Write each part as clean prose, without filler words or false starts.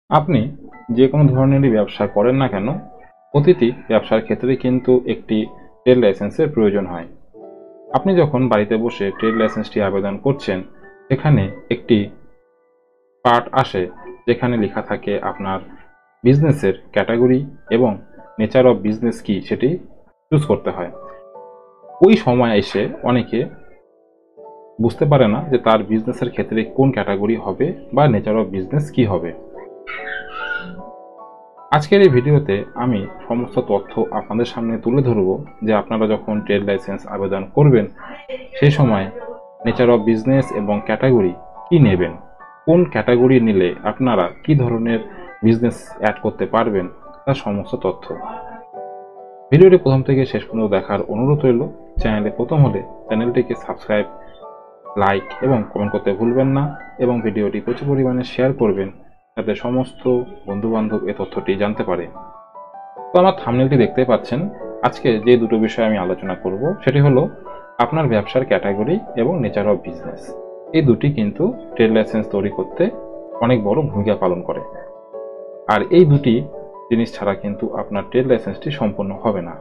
আপনি যে কোনো ধরনেরই ব্যবসা করেন না কেন, প্রতিটি ব্যবসার ক্ষেত্রে কিন্তু একটি ট্রেড লাইসেন্সের প্রয়োজন হয়। আপনি যখন বাড়িতে বসে ট্রেড লাইসেন্সটি আবেদন করছেন, সেখানে একটি পার্ট আসে যেখানে লেখা থাকে আপনার বিজনেসের ক্যাটাগরি এবং নেচার অফ বিজনেস কি সেটি চুজ করতে হয়। ওই সময় এসে অনেকে বুঝতে পারে না যে তার বিজনেসের ক্ষেত্রে কোন ক্যাটাগরি হবে বা নেচার অফ বিজনেস কি হবে। আজকের এই ভিডিওতে আমি সমস্ত তথ্য আপনাদের সামনে তুলে ধরব যে আপনারা যখন ট্রেড লাইসেন্স আবেদন করবেন সেই সময় নেচার অফ বিজনেস এবং ক্যাটাগরি কি নেবেন, কোন ক্যাটাগরি নিলে আপনারা কি ধরনের বিজনেস অ্যাড করতে পারবেন, তার সমস্ত তথ্য। ভিডিওটি প্রথম থেকে শেষ পর্যন্ত দেখার অনুরোধ রইল। চ্যানেলে প্রথম হলে চ্যানেলটিকে সাবস্ক্রাইব, লাইক এবং কমেন্ট করতে ভুলবেন না এবং ভিডিওটি প্রচুর পরিমাণে শেয়ার করবেন যাতে সমস্ত বন্ধুবান্ধব এই তথ্যটি জানতে পারে। তো আমার থাম্বনেলটি দেখতে পাচ্ছেন। আজকে যে দুটো বিষয় আমি আলোচনা করব সেটি হলো আপনার ব্যবসার ক্যাটাগরি এবং নেচার অফ বিজনেস। এই দুটি কিন্তু ট্রেড লাইসেন্স তৈরি করতে অনেক বড় ভূমিকা পালন করে, আর এই দুটি জিনিস ছাড়া কিন্তু আপনার ট্রেড লাইসেন্সটি সম্পূর্ণ হবে না।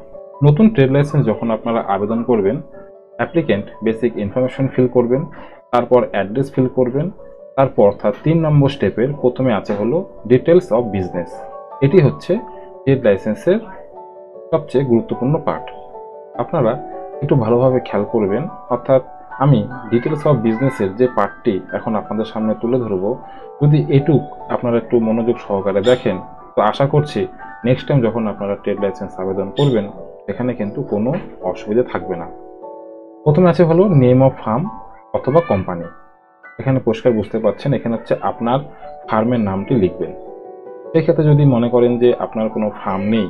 নতুন ট্রেড লাইসেন্স যখন আপনারা আবেদন করবেন, অ্যাপ্লিকেন্ট বেসিক ইনফরমেশন ফিল করবেন, তারপর অ্যাড্রেস ফিল করবেন, তারপর অর্থাৎ 3 নম্বর স্টেপের প্রথমে আছে হলো ডিটেলস অফ বিজনেস। এটি হচ্ছে ট্রেড লাইসেন্সের সবচেয়ে গুরুত্বপূর্ণ পার্ট। আপনারা একটু ভালোভাবে খেয়াল করবেন, অর্থাৎ আমি ডিটেলস অফ বিজনেসের যে পার্টটি এখন আপনাদের সামনে তুলে ধরবো, যদি এটুক আপনারা একটু মনোযোগ সহকারে দেখেন তো আশা করছি নেক্সট টাইম যখন আপনারা ট্রেড লাইসেন্স আবেদন করবেন এখানে কিন্তু কোনো অসুবিধা থাকবে না। প্রথমে আছে হলো নেম অফ ফার্ম অথবা কোম্পানি। এখানে পরিষ্কার বুঝতে পারছেন, এখানে হচ্ছে আপনার ফার্মের নামটি লিখবেন। সেক্ষেত্রে যদি মনে করেন যে আপনার কোনো ফার্ম নেই,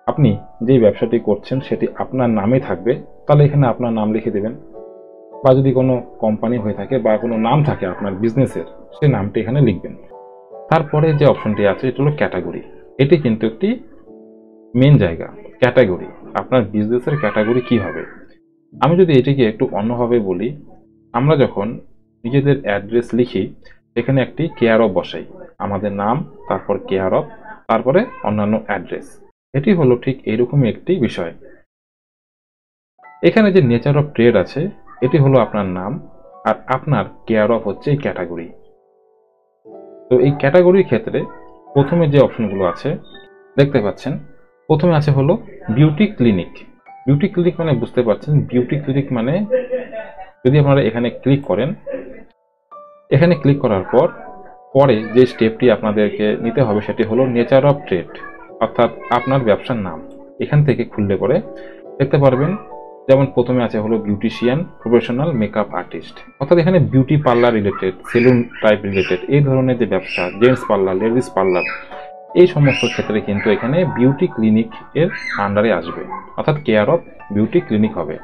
আপনি যেই ব্যবসাটি করছেন সেটি আপনার নামে থাকবে, তাহলে এখানে আপনার নাম লিখে দেবেন। বা যদি কোনো কোম্পানি হয়ে থাকে বা কোনো নাম থাকে আপনার বিজনেসের, সেই নামটি এখানে লিখবেন। তারপরে যে অপশনটি আছে এটা হলো ক্যাটাগরি। এটি কিন্তু একটি মেন জায়গা। ক্যাটাগরি, আপনার বিজনেসের ক্যাটাগরি কি হবে। আমি যদি এটিকে একটু অন্যভাবে বলি, আমরা যখন নিজেদের অ্যাড্রেস লিখি সেখানে একটি কেয়ার অফ বসাই, আমাদের নাম, তারপর কেয়ার অফ, তারপরে অন্যান্য অ্যাড্রেস। এটি হলো ঠিক এইরকমই একটি বিষয়। এখানে যে নেচার অফ ট্রেড আছে এটি হলো আপনার নাম, আর আপনার কেয়ার অফ হচ্ছে এই ক্যাটাগরি। তো এই ক্যাটাগরির ক্ষেত্রে প্রথমে যে অপশনগুলো আছে দেখতে পাচ্ছেন, প্রথমে আছে হলো বিউটি ক্লিনিক। বিউটি ক্লিনিক মানে বুঝতে পারছেন, বিউটি ক্লিনিক মানে যদি আপনারা এখানে ক্লিক করেন, এখানে ক্লিক করার পর পরে যে স্টেপটি আপনাদেরকে নিতে হবে সেটি হলো নেচার অফ ট্রেড, অর্থাৎ আপনার ব্যবসার নাম। এখান থেকে খুললে পরে দেখতে পারবেন, যেমন প্রথমে আছে হলো বিউটিশিয়ান, প্রফেশনাল মেকআপ আর্টিস্ট, অর্থাৎ এখানে beauty parlour related, salon type related এই ধরনের যে ব্যবসা, জেন্টস পার্লার, লেডিস পার্লার, এই সমস্ত ক্ষেত্রে কিন্তু এখানে বিউটি ক্লিনিক এর আন্ডারে আসবে, অর্থাৎ কেয়ার অফ বিউটি ক্লিনিক হবে।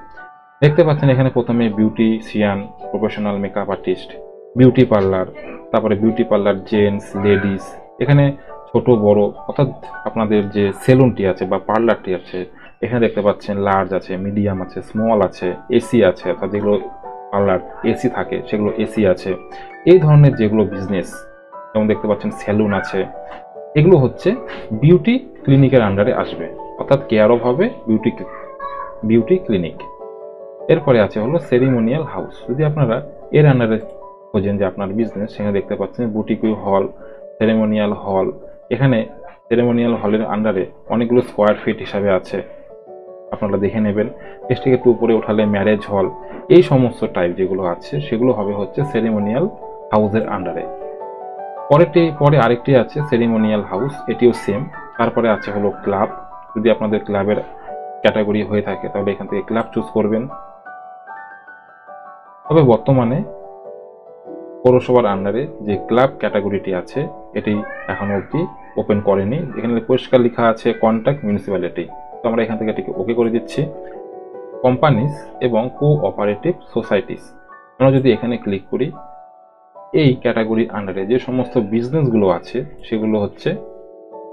দেখতে পাচ্ছেন এখানে প্রথমে beautician, professional makeup artist, beauty parlour, তারপরে বিউটি পার্লার জেন্টস, লেডিস, এখানে ছোট বড়, অর্থাৎ আপনাদের যে সেলুনটি আছে বা পার্লারটি আছে এখানে দেখতে পাচ্ছেন লার্জ আছে, মিডিয়াম আছে, স্মল আছে, এসি আছে, অর্থাৎ যেগুলো পার্লার এসি থাকে সেগুলো এসি আছে। এই ধরনের যেগুলো বিজনেস, যেমন দেখতে পাচ্ছেন সেলুন আছে, এগুলো হচ্ছে বিউটি ক্লিনিকের আন্ডারে আসবে, অর্থাৎ কেয়ার অফ হবে বিউটি ক্লিনিক। এরপরে আছে হলো সেরিমোনিয়াল হাউস। যদি আপনারা এর আন্ডারে খোঁজেন যে আপনার বিজনেস, সেখানে দেখতে পাচ্ছেন বুটিক হল, সেরেমোনিয়াল হল। এখানে সেরেমোনিয়াল হলের আন্ডারে অনেকগুলো স্কোয়ার ফিট হিসাবে আছে, আপনারা দেখে নেবেন। এর থেকে একটু উপরে উঠালে ম্যারেজ হল, এই সমস্ত টাইপ যেগুলো আছে সেগুলো হবে হচ্ছে সেরিমোনিয়াল হাউসের আন্ডারে। পরে আরেকটি আছে সেরিমোনিয়াল হাউস, এটিও সেম। তারপরে আছে হলো ক্লাব। যদি আপনাদের ক্লাবের ক্যাটাগরি হয়ে থাকে তাহলে এখান থেকে ক্লাব চুজ করবেন। তবে বর্তমানে পৌরসভার আন্ডারে যে ক্লাব ক্যাটাগরিটি আছে এটি এখনো অবধি ওপেন করেনি। এখানে পরিষ্কার লেখা আছে কন্ট্যাক্ট মিউনিসিপ্যালিটি, তো আমরা এখান থেকে এটিকে ওকে করে দিচ্ছি। কোম্পানিজ এবং কোঅপারেটিভ সোসাইটিস, আমরা যদি এখানে ক্লিক করি, এই ক্যাটাগরির আন্ডারে যে সমস্ত বিজনেসগুলো আছে সেগুলো হচ্ছে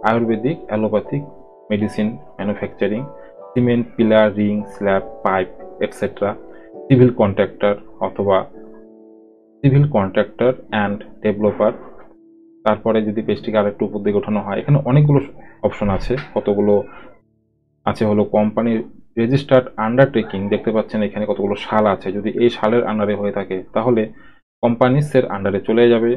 Ayurvedic, allopathic medicine manufacturing, cement, pillar, ring, slab, pipe etcetera, civil contractor অথবা সিভিল কন্ট্রাক্টর অ্যান্ড ডেভেলপার, তারপরে যদি পেজটিকে আরেকটু উপর দিকে ওঠানো হয়, এখানে অনেকগুলো অপশন আছে। কতগুলো আছে হলো কোম্পানির রেজিস্টার্ড আন্ডারটেকিং, দেখতে পাচ্ছেন এখানে কতগুলো সাল আছে। যদি এই সালের আন্ডারে হয়ে থাকে তাহলে কোম্পানিসের আন্ডারে চলে যাবে।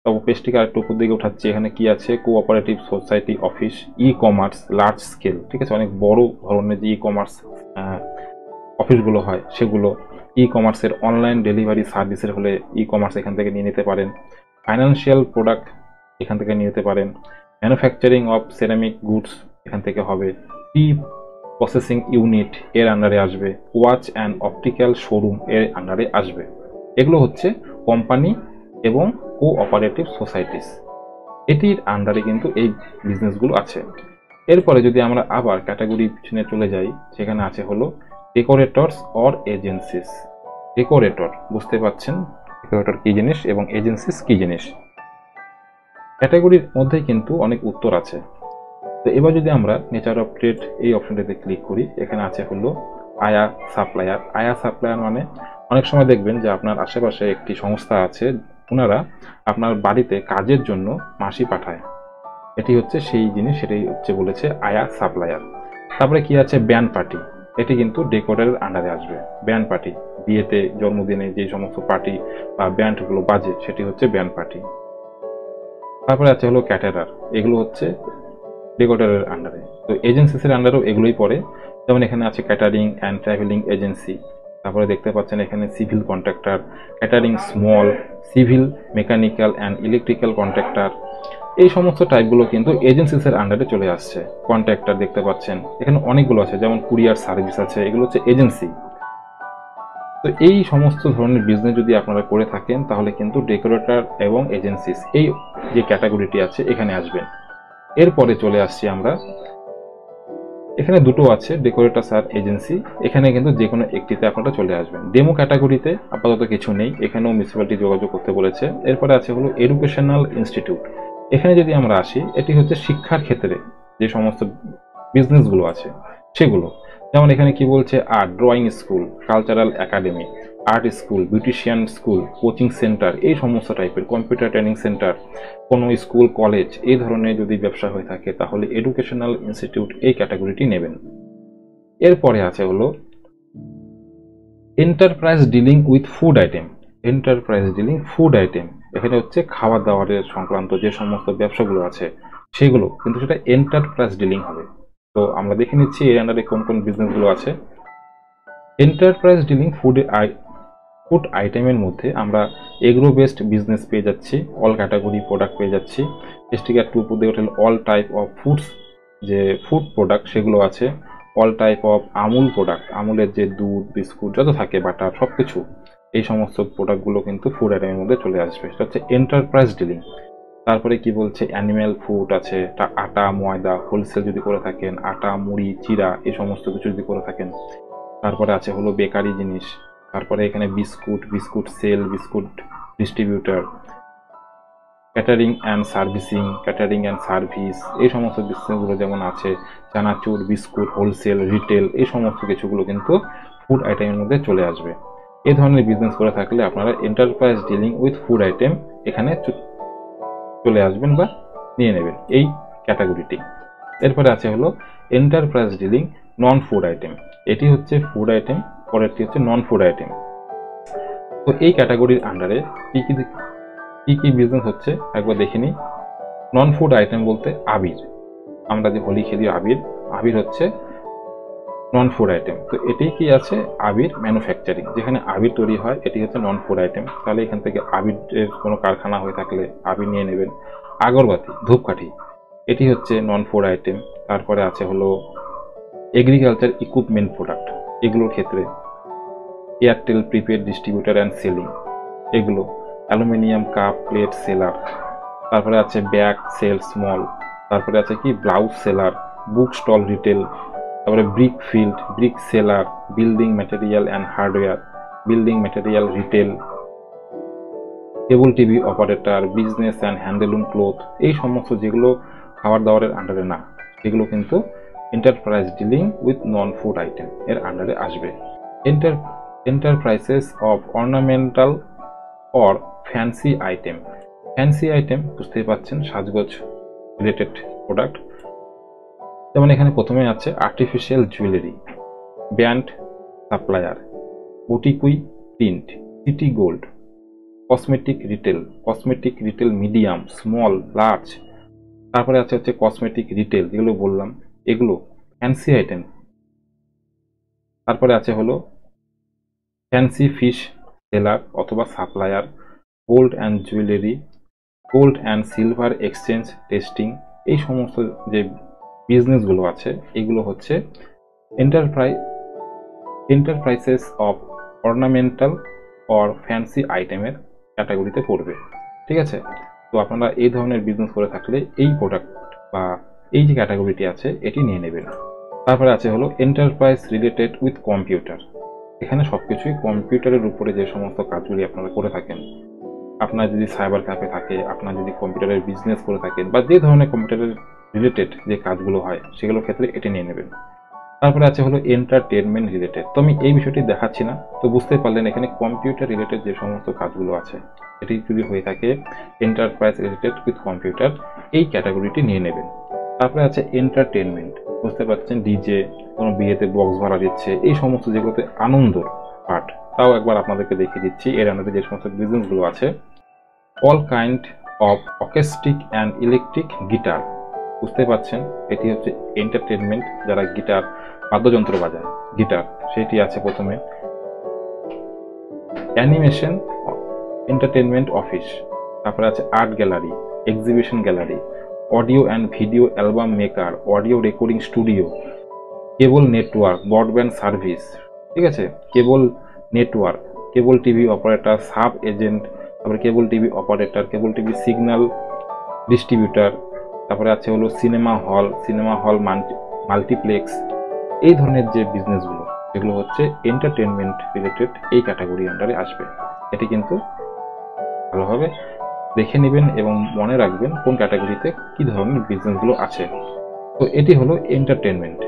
তবে পেজটিকে আরেকটু উপর দিকে উঠাচ্ছি, এখানে কি আছে, cooperative society office, e commerce large scale, ঠিক আছে, অনেক বড় ধরনের যে ই কমার্স অফিসগুলো হয় সেগুলো, ই কমার্সের অনলাইন ডেলিভারি সার্ভিসের হলে ই কমার্স এখান থেকে নিয়ে নিতে পারেন, ফাইন্যান্সিয়াল প্রোডাক্ট এখান থেকে নিয়ে নিতে পারেন, ম্যানুফ্যাকচারিং অফ সেরামিক গুডস এখান থেকে হবে, টি প্রসেসিং ইউনিট এর আন্ডারে আসবে, ওয়াচ অ্যান্ড অপটিক্যাল শোরুম এর আন্ডারে আসবে। এগুলো হচ্ছে কোম্পানি এবং কোঅপারেটিভ সোসাইটিস, এটির আন্ডারে কিন্তু এই বিজনেসগুলো আছে। এরপরে যদি আমরা আবার ক্যাটাগরি পিছনে চলে যাই, সেখানে আছে হলো ডেকোরেটরস অর এজেন্সিস। ডেকোরেটর বুঝতে পাচ্ছেন ডেকোরেটর কি জিনিস এবং এজেন্সিস কি জিনিস। ক্যাটাগরির মধ্যে কিন্তু অনেক উত্তর আছে। তো এবার যদি আমরা নেচার অফ ট্রেড এই অপশনটাতে ক্লিক করি, এখানে আছে হলো আয়া সাপ্লায়ার। আয়া সাপ্লায়ার মানে অনেক সময় দেখবেন যে আপনার আশেপাশে একটি সংস্থা আছে, ওনারা আপনার বাড়িতে কাজের জন্য মাসি পাঠায়, এটি হচ্ছে সেই জিনিস, সেটাই হচ্ছে বলেছে আয়া সাপ্লায়ার। তারপরে কি আছে, ব্যান্ড পার্টি, এটি কিন্তু ডেকোরেটরের আন্ডারে আসবে। ব্যান্ড পার্টি, বিয়েতে জন্মদিনে যে সমস্ত পার্টি বা ব্যান্ডগুলো বাজে সেটি হচ্ছে ব্যান্ড পার্টি। তারপরে আছে হলো ক্যাটারার, এগুলো হচ্ছে ডেকোরেটরের আন্ডারে। তো এজেন্সিসের আন্ডারেও এগুলোই পড়ে, যেমন এখানে আছে ক্যাটারিং অ্যান্ড ট্রাভেলিং এজেন্সি। তারপরে দেখতে পাচ্ছেন এখানে civil contractor, catering small, civil mechanical and electrical contractor, এই সমস্ত টাইপগুলো কিন্তু এজেন্সিসের আন্ডারে চলে আসছে। কন্ট্রাক্টর দেখতে পাচ্ছেন এখানে অনেকগুলো আছে, যেমন কুরিয়ার সার্ভিস আছে, এগুলো হচ্ছে এজেন্সি। তো এই সমস্ত ধরনের বিজনেস যদি আপনারা করে থাকেন তাহলে কিন্তু ডেকোরেটর এবং এজেন্সিস এই যে ক্যাটাগরিটি আছে এখানে আসবেন। এরপরে চলে আসছি আমরা, এখানে দুটো আছে ডেকোরেটরস আর এজেন্সি, এখানে কিন্তু যে কোনো একটিতে আপনারা চলে আসবেন। ডেমো ক্যাটাগরিতে আপাতত কিছু নেই, এখানেও মিউনিসিপ্যালিটি যোগাযোগ করতে বলেছে। এরপরে আছে হলো এডুকেশনাল ইনস্টিটিউট, এখানে যদি আমরা আসি এটি হচ্ছে শিক্ষার ক্ষেত্রে যে সমস্ত বিজনেসগুলো আছে সেগুলো, যেমন এখানে কি বলছে, art drawing school, cultural academy, art school, beautician school, coaching centre, এই সমস্ত টাইপের কম্পিউটার ট্রেনিং সেন্টার, কোনো স্কুল কলেজ এই ধরনের যদি ব্যবসা হয়ে থাকে তাহলে এডুকেশনাল ইনস্টিটিউট এই ক্যাটাগরিটি নেবেন। এরপরে আছে হলো enterprise dealing with food item. Enterprise dealing food item, এখানে হচ্ছে খাবার দাবারের সংক্রান্ত যে সমস্ত ব্যবসাগুলো আছে সেগুলো, কিন্তু সেটা এন্টারপ্রাইজ ডিলিং হবে। তো আমরা দেখে নিচ্ছি এর আন্ডারে কোন কোন বিজনেসগুলো আছে। এন্টারপ্রাইজ ডিলিং ফুড আইটেমের মধ্যে আমরা এগ্রো বেসড বিজনেস পেয়ে যাচ্ছি, অল ক্যাটাগরি প্রোডাক্ট পেয়ে যাচ্ছি। এসটিকে একটু উপর দিয়ে উঠলে অল টাইপ অফ ফুডস, যে ফুড প্রোডাক্ট সেগুলো আছে, all type of Amul product, আমুলের যে দুধ বিস্কুট যত থাকে বাটার সব কিছু, এই সমস্ত প্রোডাক্টগুলো কিন্তু ফুড আইটেমের মধ্যে চলে আসবে, সেটা হচ্ছে এন্টারপ্রাইজ ডিলিং। তারপরে কি বলছে, অ্যানিম্যাল ফুড আছে, আটা ময়দা হোলসেল যদি করে থাকেন, আটা মুড়ি চিরা এই সমস্ত কিছু যদি করে থাকেন। তারপরে আছে হলো বেকারি জিনিস, তারপরে এখানে biscuit sale, biscuit distributor, catering and service, এই সমস্ত বিজনেসগুলো যেমন আছে, চানাচুর বিস্কুট হোলসেল রিটেল, এই সমস্ত কিছুগুলো কিন্তু ফুড আইটেমের মধ্যে চলে আসবে। এই ধরনের বিজনেস করে থাকলে আপনারা enterprise dealing with food item এখানে চলে আসবেন বা নিয়ে নেবেন এই ক্যাটাগরিটি। এরপরে আছে হলো এন্টারপ্রাইজ ডিলিং নন ফুড আইটেম, এটি হচ্ছে ফুড আইটেম, পরেরটি হচ্ছে নন ফুড আইটেম। তো এই ক্যাটাগরির আন্ডারে কি কি বিজনেস হচ্ছে একবার দেখে নিই। নন ফুড আইটেম বলতে আবির, আমরা যে হোলি খেলি আবির হচ্ছে নন ফুড আইটেম। তো এটি কি আছে, আবির ম্যানুফ্যাকচারিং, যেখানে আবির তৈরি হয়, এটি হচ্ছে নন ফুড আইটেম। তাহলে এখান থেকে আবিরের কোনো কারখানা হয়ে থাকলে আবির নিয়ে নেবেন। আগরবাতি ধূপকাঠি, এটি হচ্ছে নন ফুড আইটেম। তারপরে আছে হলো এগ্রিকালচার ইকুইপমেন্ট প্রোডাক্ট, এগুলোর ক্ষেত্রে Airtel prepaid distributor and selling, এগুলো অ্যালুমিনিয়াম কাপ প্লেট সেলার। তারপরে আছে ব্যাগ সেল স্মল, তারপরে আছে কি blouse seller, book stall retail, তারপরে brick field brick seller, building material and hardware, building material retail, cable TV operator, business and handloom cloth, এই সমস্ত যেগুলো খাবার দাবারের আন্ডারে না সেগুলো কিন্তু enterprise dealing with non food item এর আন্ডারে আসবে। Enterprises of ornamental or fancy item, fancy item বুঝতেই পাচ্ছেন, সাজগোজ রিলেটেড প্রোডাক্ট। যেমন এখানে প্রথমে আছে আর্টিফিশিয়াল জুয়েলারি, ব্যান্ড সাপ্লায়ার, বুটিকুই print, city gold, cosmetic retail medium, small, large. তারপরে আছে হচ্ছে কসমেটিক রিটেল, যেগুলো বললাম এগুলো ফ্যান্সি আইটেম। তারপরে আছে হলো ফ্যান্সি ফিশ সেলার অথবা supplier, gold and jewellery, gold and silver exchange testing. এই সমস্ত যে বিজনেসগুলো আছে এগুলো হচ্ছে enterprises of ornamental or fancy আইটেমের ক্যাটাগরিতে পড়বে। ঠিক আছে, তো আপনারা এই ধরনের বিজনেস করে থাকলে এই প্রোডাক্ট বা এই যে ক্যাটাগরিটি আছে এটি নিয়ে নেবেন। তারপরে আছে হলো এন্টারপ্রাইজ রিলেটেড উইথ কম্পিউটার। এখানে সবকিছুই কম্পিউটারের উপরে যে সমস্ত কাজগুলি আপনারা করে থাকেন, আপনার যদি সাইবার ক্যাফে থাকে, আপনার যদি কম্পিউটারের বিজনেস করে থাকেন, বা যে ধরনের কম্পিউটারের রিলেটেড যে কাজগুলো হয় সেগুলোর ক্ষেত্রে এটি নিয়ে নেবেন। তারপরে আছে হলো এন্টারটেনমেন্ট রিলেটেড। তো আমি এই বিষয়টি দেখাচ্ছি না, তো বুঝতেই পারলেন এখানে কম্পিউটার রিলেটেড যে সমস্ত কাজগুলো আছে এটি যদি হয়ে থাকে এন্টারপ্রাইজ রিলেটেড উইথ কম্পিউটার, এই ক্যাটাগরিটি নিয়ে নেবেন। তারপরে আছে এন্টারটেনমেন্ট, বুঝতে পারছেন ডিজে, কোনো বিয়েতে বক্স ভাড়া দিচ্ছে, এই সমস্ত যেগুলোতে আনন্দর পার্ট। তাও একবার আপনাদেরকে দেখিয়ে দিচ্ছি এর আন্ডারে যে সমস্ত বিজনেসগুলো আছে। All kind of orchestral and electric guitar, বুঝতে পাচ্ছেন এটি হচ্ছে এন্টারটেনমেন্ট, যারা গিটার বাদ্যযন্ত্র বাজায় গিটার, সেটি আছে প্রথমে। অ্যানিমেশন এন্টারটেনমেন্ট অফিস, তারপরে আছে art gallery, exhibition gallery, audio and video album maker, audio recording studio, cable network, broadband service. ঠিক আছে, cable network, cable TV operator, sub agent, তারপরে cable TV operator, cable TV signal distributor. তারপরে আছে হলো cinema hall multiplex. এই ধরনের যে বিজনেসগুলো এগুলো হচ্ছে এন্টারটেনমেন্ট রিলেটেড এই ক্যাটাগরির আন্ডারে আসবে। এটি কিন্তু ভালোভাবে দেখে নেবেন এবং মনে রাখবেন কোন ক্যাটাগরিতে কি ধরনের বিজনেসগুলো আছে। তো এটি হলো এন্টারটেনমেন্ট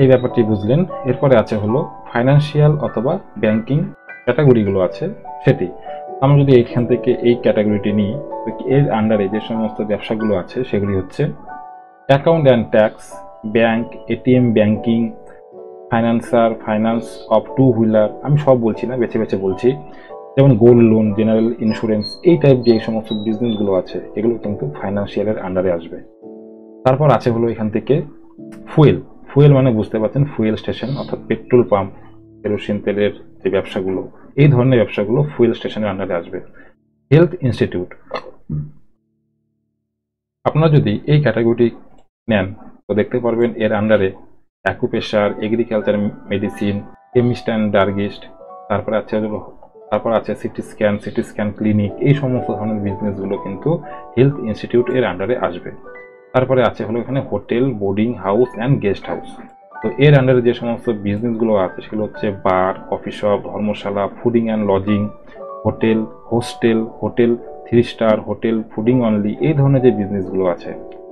এই ব্যাপারটি বুঝলেন। এরপরে আছে হলো ফাইন্যান্সিয়াল অথবা ব্যাংকিং ক্যাটাগরিগুলো আছে সেটি। আমরা যদি এইখান থেকে এই ক্যাটাগরিটি নিই, এর আন্ডারে যে সমস্ত ব্যবসাগুলো আছে সেগুলি হচ্ছে account and tax, bank, ATM banking, finance of two wheeler. আমি সব বলছি না, বেছে বেছে বলছি। যেমন গোল্ড লোন, জেনারেল ইন্স্যুরেন্স, এই টাইপ যে সমস্ত বিজনেসগুলো আছে এগুলো কিন্তু ফাইন্যান্সিয়ালের আন্ডারে আসবে। তারপর আছে হলো এখান থেকে ফুয়েল মানে বুঝতে পারছেন ফুয়েল স্টেশন অর্থাৎ পেট্রোল পাম্প, কেরোসিন তেলের যে ব্যবসাগুলো, এই ধরনের ব্যবসাগুলো ফুয়েল স্টেশনের আন্ডারে আসবে। হেলথ ইনস্টিটিউট, আপনারা যদি এই ক্যাটাগরিটি নেন তো দেখতে পারবেন এর আন্ডারে acupressure, agriculture medicine, chemist and druggist, তারপর আছে সিটি স্ক্যান ক্লিনিক। এই সমস্ত ধরনের বিজনেসগুলো কিন্তু হেলথ ইনস্টিটিউট এর আন্ডারে আসবে। তারপরে আছে হলো এখানে hotel, boarding house and guest house. তো এর আন্ডারে যে সমস্ত বিজনেসগুলো আছে সেগুলো হচ্ছে bar, coffee shop, dharamshala, fooding and lodging, hotel 3 star hotel, fooding only. এই ধরনের যে বিজনেসগুলো আছে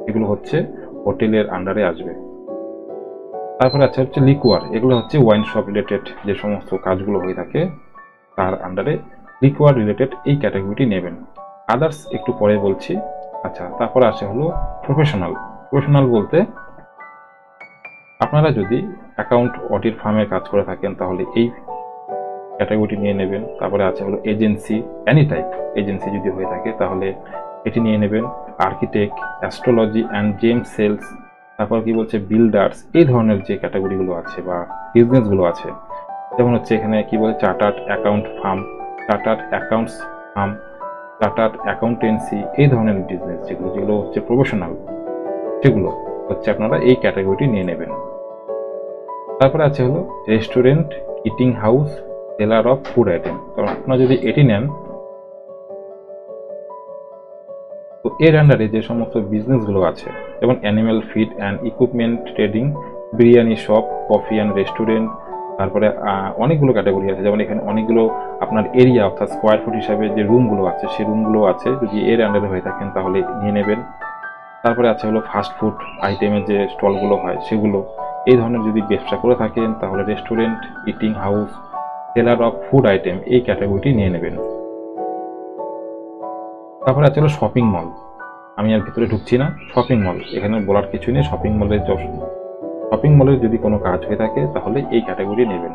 এগুলো হচ্ছে হোটেলের আন্ডারে আসবে। তারপরে আছে হচ্ছে লিকুয়ার, এগুলো হচ্ছে ওয়াইন শপ রিলেটেড যে সমস্ত কাজগুলো হয়ে থাকে তার আন্ডারে লিকুয়ার রিলেটেড এই ক্যাটাগরিটি নেবেন। আদার্স একটু পরে বলছি। আচ্ছা, তারপরে আছে হলো প্রফেশনাল বলতে আপনারা যদি অ্যাকাউন্ট অডিট ফার্মের কাজ করে থাকেন তাহলে এই ক্যাটাগরিটি নিয়ে নেবেন। তারপরে আছে হলো এজেন্সি, এনি টাইপ এজেন্সি যদি হয়ে থাকে তাহলে এটি নিয়ে নেবেন। Architect, astrology and gem sales, তারপর কি বলছে বিল্ডার্স। এই ধরনের যে ক্যাটাগরিগুলো আছে বা বিজনেসগুলো আছে, যেমন হচ্ছে এখানে কি বলে chartered accounts farm, chartered accountancy. এই ধরনের বিজনেস যেগুলো হচ্ছে প্রফেশনাল, সেগুলো হচ্ছে আপনারা এই ক্যাটাগরিটি নিয়ে নেবেন। তারপরে আছে হলো restaurant, eating house, seller of food item. তো আপনারা যদি এটি নেন তো এর আন্ডারে যে সমস্ত বিজনেসগুলো আছে যেমন animal feed and equipment trading, biryani shop, coffee and restaurant, তারপরে অনেকগুলো ক্যাটাগরি আছে। যেমন এখানে অনেকগুলো আপনার এরিয়া অর্থাৎ স্কোয়ার ফুট হিসাবে যে রুমগুলো আছে সেই রুমগুলো আছে, যদি এর আন্ডারে হয়ে থাকেন তাহলে নিয়ে নেবেন। তারপরে আছে হলো ফাস্ট ফুড আইটেমের যে স্টলগুলো হয় সেগুলো, এই ধরনের যদি ব্যবসা করে থাকেন তাহলে restaurant, eating house, seller of food item এই ক্যাটাগরিটি নিয়ে নেবেন। তারপরে আছে হলো শপিং মল। আমি আর ভিতরে ঢুকছি না। শপিং মল, এখানে বলার কিছু নেই। শপিং মলের যদি কোনো কাজ হয়ে থাকে তাহলে এই ক্যাটাগরি নেবেন।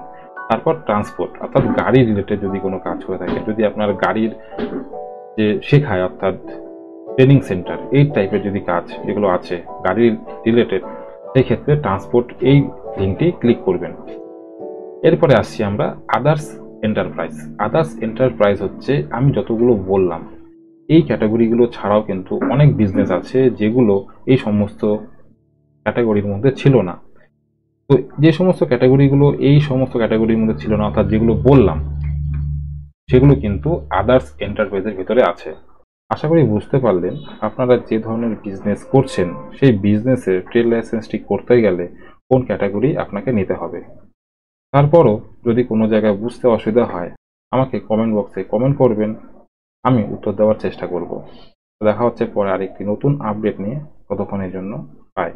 তারপর ট্রান্সপোর্ট অর্থাৎ গাড়ি রিলেটেড যদি কোনো কাজ হয়ে থাকে, যদি আপনার গাড়ির যে শেখায় অর্থাৎ ট্রেনিং সেন্টার এই টাইপের যদি কাজ যেগুলো আছে গাড়ির রিলেটেড, সেই ক্ষেত্রে ট্রান্সপোর্ট এই লিঙ্কটি ক্লিক করবেন। এরপরে আসছি আমরা আদার্স এন্টারপ্রাইজ। আদার্স এন্টারপ্রাইজ হচ্ছে আমি যতগুলো বললাম এই ক্যাটাগরিগুলো ছাড়াও কিন্তু অনেক বিজনেস আছে যেগুলো এই সমস্ত ক্যাটাগরির মধ্যে ছিল না। তো যে সমস্ত ক্যাটাগরিগুলো এই সমস্ত ক্যাটাগরির মধ্যে ছিল না অর্থাৎ যেগুলো বললাম সেগুলো কিন্তু আদার্স এন্টারপ্রাইজের ভিতরে আছে। আশা করি বুঝতে পারলেন আপনারা যে ধরনের বিজনেস করছেন সেই বিজনেসের ট্রেড লাইসেন্সটি করতে গেলে কোন ক্যাটাগরি আপনাকে নিতে হবে। তারপরও যদি কোনো জায়গায় বুঝতে অসুবিধা হয় আমাকে কমেন্ট বক্সে কমেন্ট করবেন, আমি উত্তর দেওয়ার চেষ্টা করব। দেখা হচ্ছে পরে আরেকটি নতুন আপডেট নিয়ে। ততক্ষণের জন্য বাই।